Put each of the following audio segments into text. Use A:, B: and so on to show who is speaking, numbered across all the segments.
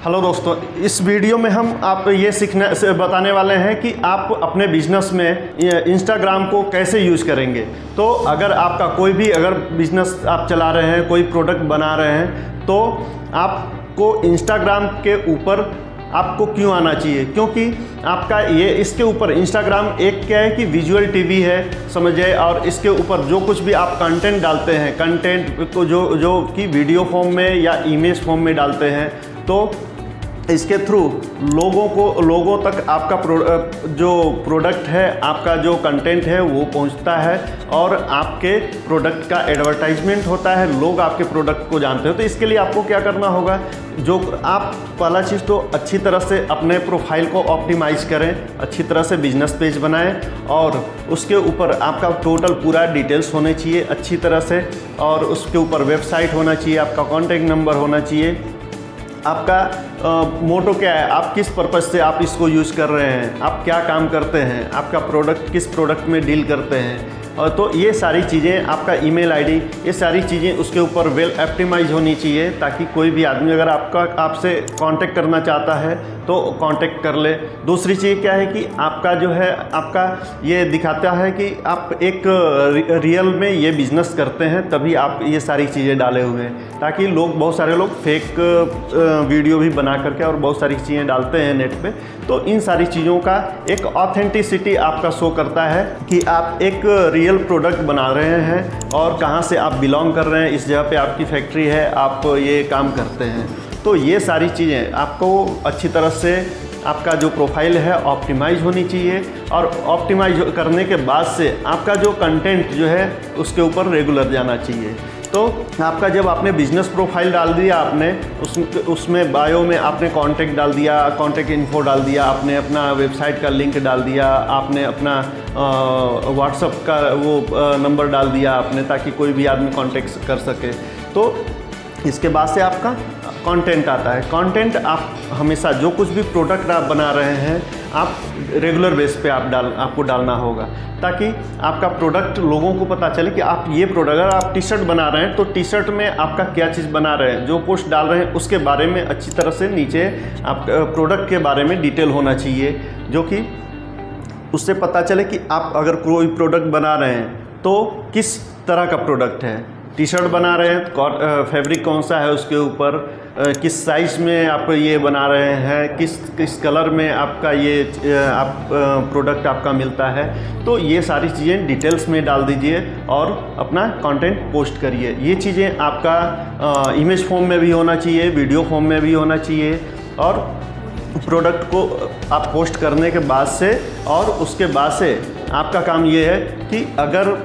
A: Hello दोस्तों, इस video में हम आप ये बताने वाले हैं कि आप अपने बिजनेस में इंस्टाग्राम को कैसे यूज़ करेंगे। तो अगर आपका कोई भी बिजनेस आप चला रहे हैं, कोई प्रोडक्ट बना रहे हैं, तो आपको इंस्टाग्राम के ऊपर आपको क्यों आना चाहिए, क्योंकि आपका ये इसके ऊपर इंस्टाग्राम एक क्या है कि विजुअल टीवी है समझिए, और इसके ऊपर जो कुछ भी आप कंटेंट डालते हैं, कंटेंट को जो कि वीडियो फॉर्म में या इमेज फॉर्म में डालते हैं, तो इसके थ्रू लोगों तक आपका जो प्रोडक्ट है, आपका जो कंटेंट है वो पहुंचता है और आपके प्रोडक्ट का एडवर्टाइजमेंट होता है, लोग आपके प्रोडक्ट को जानते हैं। तो इसके लिए आपको क्या करना होगा, जो आप पहला चीज़ तो अच्छी तरह से अपने प्रोफाइल को ऑप्टिमाइज करें, अच्छी तरह से बिजनेस पेज बनाएं और उसके ऊपर आपका टोटल पूरा डिटेल्स होने चाहिए अच्छी तरह से, और उसके ऊपर वेबसाइट होना चाहिए, आपका कॉन्टैक्ट नंबर होना चाहिए, आपका मोटो क्या है, आप किस पर्पज़ से आप इसको यूज़ कर रहे हैं, आप क्या काम करते हैं, आपका प्रोडक्ट किस प्रोडक्ट में डील करते हैं, और तो ये सारी चीज़ें, आपका ईमेल आईडी, ये सारी चीज़ें उसके ऊपर वेल ऑप्टिमाइज होनी चाहिए, ताकि कोई भी आदमी अगर आपसे कांटेक्ट करना चाहता है तो कांटेक्ट कर ले। दूसरी चीज़ क्या है कि आपका जो है, आपका ये दिखाता है कि आप एक रियल में ये बिज़नेस करते हैं, तभी आप ये सारी चीज़ें डाले हुए हैं, ताकि बहुत सारे लोग फेक वीडियो भी बना करके और बहुत सारी चीज़ें डालते हैं नेट पे। तो इन सारी चीज़ों का एक ऑथेंटिसिटी आपका शो करता है कि आप एक रियल प्रोडक्ट बना रहे हैं और कहाँ से आप बिलोंग कर रहे हैं, इस जगह पे आपकी फैक्ट्री है, आप ये काम करते हैं। तो ये सारी चीज़ें आपको अच्छी तरह से, आपका जो प्रोफाइल है ऑप्टिमाइज होनी चाहिए, और ऑप्टिमाइज करने के बाद से आपका जो कंटेंट जो है उसके ऊपर रेगुलर जाना चाहिए। तो आपका जब आपने बिजनेस प्रोफाइल डाल दिया, आपने उसमें बायो में आपने कांटेक्ट डाल दिया, कांटेक्ट इन्फो डाल दिया, आपने अपना वेबसाइट का लिंक डाल दिया, आपने अपना व्हाट्सएप का वो नंबर डाल दिया आपने, ताकि कोई भी आदमी कांटेक्ट कर सके। तो इसके बाद से आपका कंटेंट आता है। कंटेंट आप हमेशा जो कुछ भी प्रोडक्ट आप बना रहे हैं, आप रेगुलर बेस पे आपको डालना होगा, ताकि आपका प्रोडक्ट लोगों को पता चले कि आप ये प्रोडक्ट, अगर आप टी शर्ट बना रहे हैं तो टी शर्ट में आपका क्या चीज़ बना रहे हैं, जो पोस्ट डाल रहे हैं उसके बारे में अच्छी तरह से नीचे आप प्रोडक्ट के बारे में डिटेल होना चाहिए, जो कि उससे पता चले कि आप अगर कोई प्रोडक्ट बना रहे हैं तो किस तरह का प्रोडक्ट है। टी शर्ट बना रहे हैं, फैब्रिक कौन सा है उसके ऊपर, किस साइज़ में आप ये बना रहे हैं, किस कलर में आपका ये प्रोडक्ट आपका मिलता है। तो ये सारी चीज़ें डिटेल्स में डाल दीजिए और अपना कंटेंट पोस्ट करिए। ये चीज़ें आपका इमेज फॉर्म में भी होना चाहिए, वीडियो फॉर्म में भी होना चाहिए, और प्रोडक्ट को आप पोस्ट करने के बाद से, और उसके बाद से आपका काम ये है कि अगर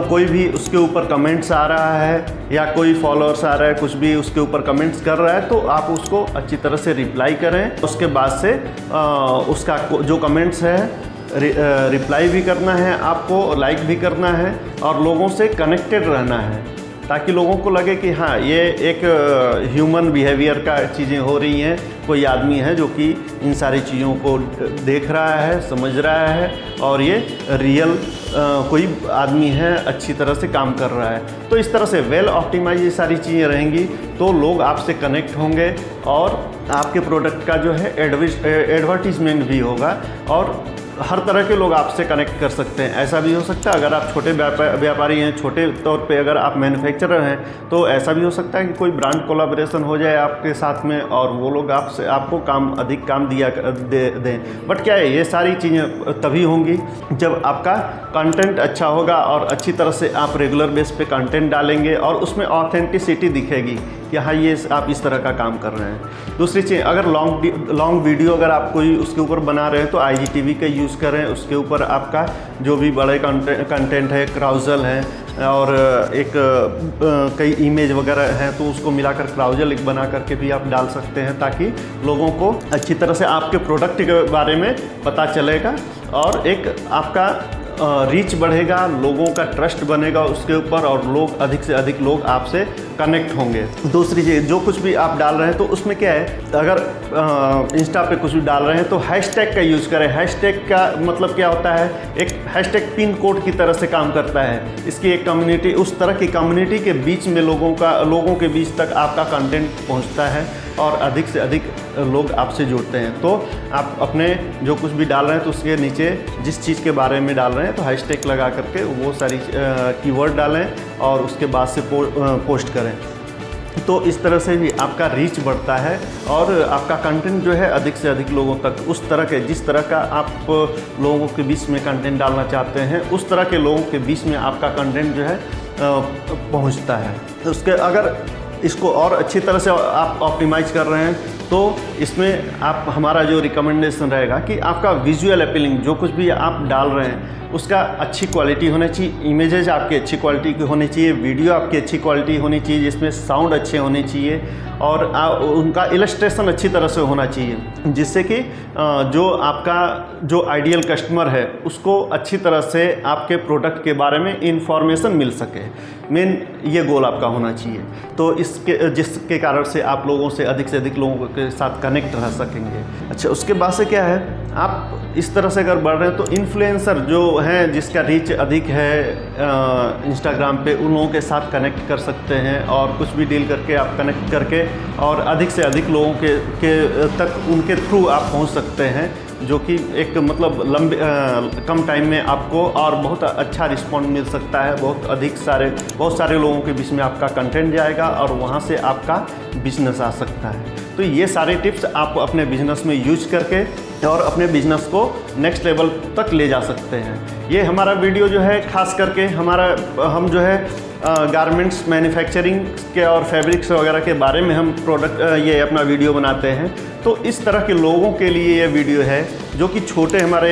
A: कोई भी उसके ऊपर कमेंट्स आ रहा है या कोई फॉलोअर्स आ रहा है, कुछ भी उसके ऊपर कमेंट्स कर रहा है, तो आप उसको अच्छी तरह से रिप्लाई करें। उसके बाद से उसका जो कमेंट्स है रिप्लाई भी करना है, आपको लाइक भी करना है, और लोगों से कनेक्टेड रहना है, ताकि लोगों को लगे कि हाँ, ये एक ह्यूमन बिहेवियर का चीज़ें हो रही हैं, कोई आदमी है जो कि इन सारी चीज़ों को देख रहा है, समझ रहा है, और ये रियल कोई आदमी है, अच्छी तरह से काम कर रहा है। तो इस तरह से वेल ऑप्टिमाइज ये सारी चीज़ें रहेंगी, तो लोग आपसे कनेक्ट होंगे और आपके प्रोडक्ट का जो है एडवर्टीजमेंट भी होगा, और हर तरह के लोग आपसे कनेक्ट कर सकते हैं। ऐसा भी हो सकता है अगर आप छोटे व्यापारी हैं, छोटे तौर पे अगर आप मैन्युफैक्चरर हैं, तो ऐसा भी हो सकता है कि कोई ब्रांड कोलैबोरेशन हो जाए आपके साथ में, और वो लोग आपको अधिक काम दें। बट क्या है, ये सारी चीज़ें तभी होंगी जब आपका कंटेंट अच्छा होगा, और अच्छी तरह से आप रेगुलर बेस पे कंटेंट डालेंगे और उसमें ऑथेंटिसिटी दिखेगी कि हाँ, ये आप इस तरह का काम कर रहे हैं। दूसरी चीज़, अगर लॉन्ग वीडियो अगर आप कोई उसके ऊपर बना रहे हैं, तो IGTV का यूज़ करें। उसके ऊपर आपका जो भी बड़े कंटेंट है, क्राउजल है, और एक कई इमेज वगैरह हैं, तो उसको मिलाकर क्राउजल एक बना करके भी आप डाल सकते हैं, ताकि लोगों को अच्छी तरह से आपके प्रोडक्ट के बारे में पता चलेगा, और एक आपका रीच बढ़ेगा, लोगों का ट्रस्ट बनेगा उसके ऊपर, और लोग अधिक से अधिक लोग आपसे कनेक्ट होंगे। दूसरी चीज़, जो कुछ भी आप डाल रहे हैं तो उसमें क्या है, अगर इंस्टा पे कुछ भी डाल रहे हैं तो हैशटैग का यूज़ करें। हैशटैग का मतलब क्या होता है, एक हैशटैग पिन कोड की तरह से काम करता है। इसकी एक कम्युनिटी, उस तरह की कम्युनिटी के बीच में लोगों के बीच तक आपका कंटेंट पहुंचता है, और अधिक से अधिक लोग आपसे जुड़ते हैं। तो आप अपने जो कुछ भी डाल रहे हैं तो उसके नीचे जिस चीज़ के बारे में डाल रहे हैं तो हैशटैग लगा करके वो सारी कीवर्ड डालें और उसके बाद से पोस्ट करें। तो इस तरह से भी आपका रीच बढ़ता है और आपका कंटेंट जो है अधिक से अधिक लोगों तक, उस तरह के जिस तरह का आप लोगों के बीच में कंटेंट डालना चाहते हैं उस तरह के लोगों के बीच में आपका कंटेंट जो है पहुंचता है। उसके अगर इसको और अच्छी तरह से आप ऑप्टिमाइज कर रहे हैं तो इसमें आप हमारा जो रिकमेंडेशन रहेगा कि आपका विजुअल अपीलिंग जो कुछ भी आप डाल रहे हैं उसका अच्छी क्वालिटी होनी चाहिए, इमेजेस आपकी अच्छी क्वालिटी की होनी चाहिए, वीडियो आपकी अच्छी क्वालिटी होनी चाहिए, जिसमें साउंड अच्छे होने चाहिए और उनका इलस्ट्रेशन अच्छी तरह से होना चाहिए, जिससे कि जो आपका जो आइडियल कस्टमर है उसको अच्छी तरह से आपके प्रोडक्ट के बारे में इंफॉर्मेशन मिल सके। मेन ये गोल आपका होना चाहिए। तो जिसके कारण से आप लोगों से अधिक लोगों के साथ कनेक्ट रह सकेंगे। अच्छा, उसके बाद से क्या है, आप इस तरह से अगर बढ़ रहे हैं तो इन्फ्लुएंसर जो हैं जिसका रीच अधिक है इंस्टाग्राम पे, उन लोगों के साथ कनेक्ट कर सकते हैं और कुछ भी डील करके आप कनेक्ट करके और अधिक से अधिक लोगों के तक उनके थ्रू आप पहुंच सकते हैं, जो कि एक मतलब कम टाइम में आपको और बहुत अच्छा रिस्पॉन्स मिल सकता है। बहुत सारे लोगों के बीच में आपका कंटेंट जाएगा और वहाँ से आपका बिजनेस आ सकता है। तो ये सारे टिप्स आप अपने बिजनेस में यूज करके और अपने बिजनेस को नेक्स्ट लेवल तक ले जा सकते हैं। ये हमारा वीडियो जो है खास करके हम जो है गारमेंट्स मैन्युफैक्चरिंग के और फैब्रिक्स वगैरह के बारे में हम ये अपना वीडियो बनाते हैं। तो इस तरह के लोगों के लिए ये वीडियो है जो कि छोटे हमारे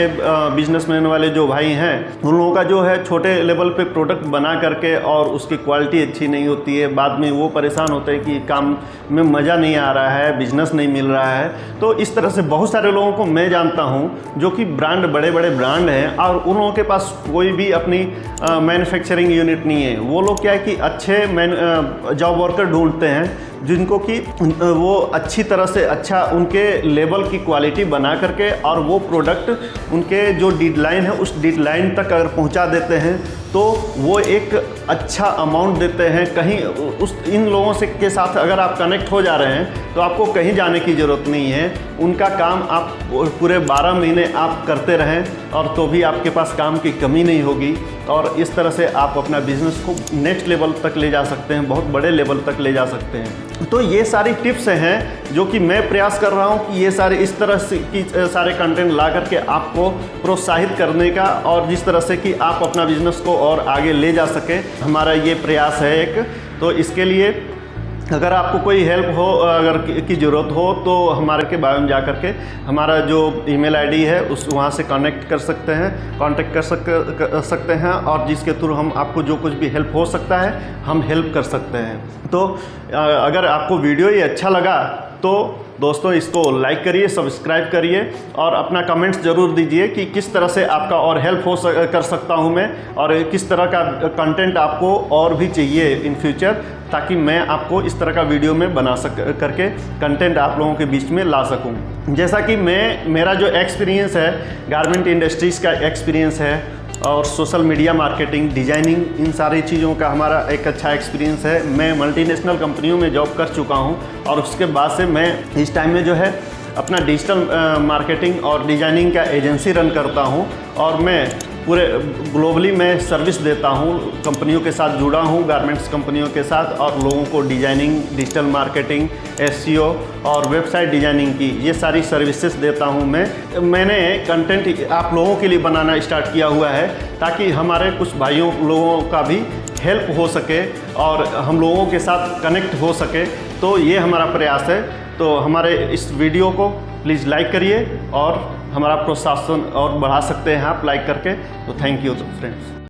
A: बिजनेसमैन वाले जो भाई हैं उन लोगों का जो है छोटे लेवल पे प्रोडक्ट बना करके और उसकी क्वालिटी अच्छी नहीं होती है, बाद में वो परेशान होते हैं कि काम में मज़ा नहीं आ रहा है, बिजनेस नहीं मिल रहा है। तो इस तरह से बहुत सारे लोगों को मैं जानता हूँ जो कि बड़े बड़े ब्रांड हैं और उन लोगों के पास कोई भी अपनी मैन्युफैक्चरिंग यूनिट नहीं है। वो लोग क्या है कि अच्छे जॉब वर्कर ढूंढते हैं जिनको कि वो अच्छी तरह से अच्छा उनके लेवल की क्वालिटी बना करके और वो प्रोडक्ट उनके जो डेडलाइन है उस डेडलाइन तक अगर पहुंचा देते हैं तो वो एक अच्छा अमाउंट देते हैं। कहीं इन लोगों से के साथ अगर आप कनेक्ट हो जा रहे हैं तो आपको कहीं जाने की ज़रूरत नहीं है। उनका काम आप पूरे 12 महीने आप करते रहें और तो भी आपके पास काम की कमी नहीं होगी और इस तरह से आप अपना बिजनेस को नेक्स्ट लेवल तक ले जा सकते हैं, बहुत बड़े लेवल तक ले जा सकते हैं। तो ये सारी टिप्स हैं जो कि मैं प्रयास कर रहा हूँ कि ये सारे इस तरह से की सारे कंटेंट ला करके आपको प्रोत्साहित करने का और जिस तरह से कि आप अपना बिजनेस को और आगे ले जा सकें, हमारा ये प्रयास है एक। तो इसके लिए अगर आपको कोई हेल्प हो अगर की ज़रूरत हो तो हमारे के बारे में जा करके हमारा जो ईमेल आईडी है वहाँ से कांटेक्ट कर सकते हैं और जिसके थ्रू हम आपको जो कुछ भी हेल्प हो सकता है हम हेल्प कर सकते हैं। तो अगर आपको वीडियो ये अच्छा लगा तो दोस्तों इसको लाइक करिए, सब्सक्राइब करिए और अपना कमेंट्स ज़रूर दीजिए कि किस तरह से आपका और हेल्प कर सकता हूं मैं और किस तरह का कंटेंट आपको और भी चाहिए इन फ्यूचर, ताकि मैं आपको इस तरह का वीडियो में बना करके कंटेंट आप लोगों के बीच में ला सकूं। जैसा कि मेरा जो एक्सपीरियंस है गारमेंट इंडस्ट्रीज़ का एक्सपीरियंस है और सोशल मीडिया मार्केटिंग, डिजाइनिंग, इन सारी चीज़ों का हमारा एक अच्छा एक्सपीरियंस है। मैं मल्टीनेशनल कंपनियों में जॉब कर चुका हूं और उसके बाद से मैं इस टाइम में जो है अपना डिजिटल मार्केटिंग और डिजाइनिंग का एजेंसी रन करता हूं और मैं पूरे ग्लोबली मैं सर्विस देता हूं, कंपनियों के साथ जुड़ा हूं, गारमेंट्स कंपनियों के साथ और लोगों को डिजाइनिंग, डिजिटल मार्केटिंग, एसईओ और वेबसाइट डिजाइनिंग की ये सारी सर्विसेज देता हूं। मैंने कंटेंट आप लोगों के लिए बनाना स्टार्ट किया हुआ है ताकि हमारे कुछ भाइयों लोगों का भी हेल्प हो सके और हम लोगों के साथ कनेक्ट हो सके। तो ये हमारा प्रयास है। तो हमारे इस वीडियो को प्लीज़ लाइक करिए और हमारा प्रोत्साहन और बढ़ा सकते हैं आप लाइक करके। तो थैंक यू फ्रेंड्स।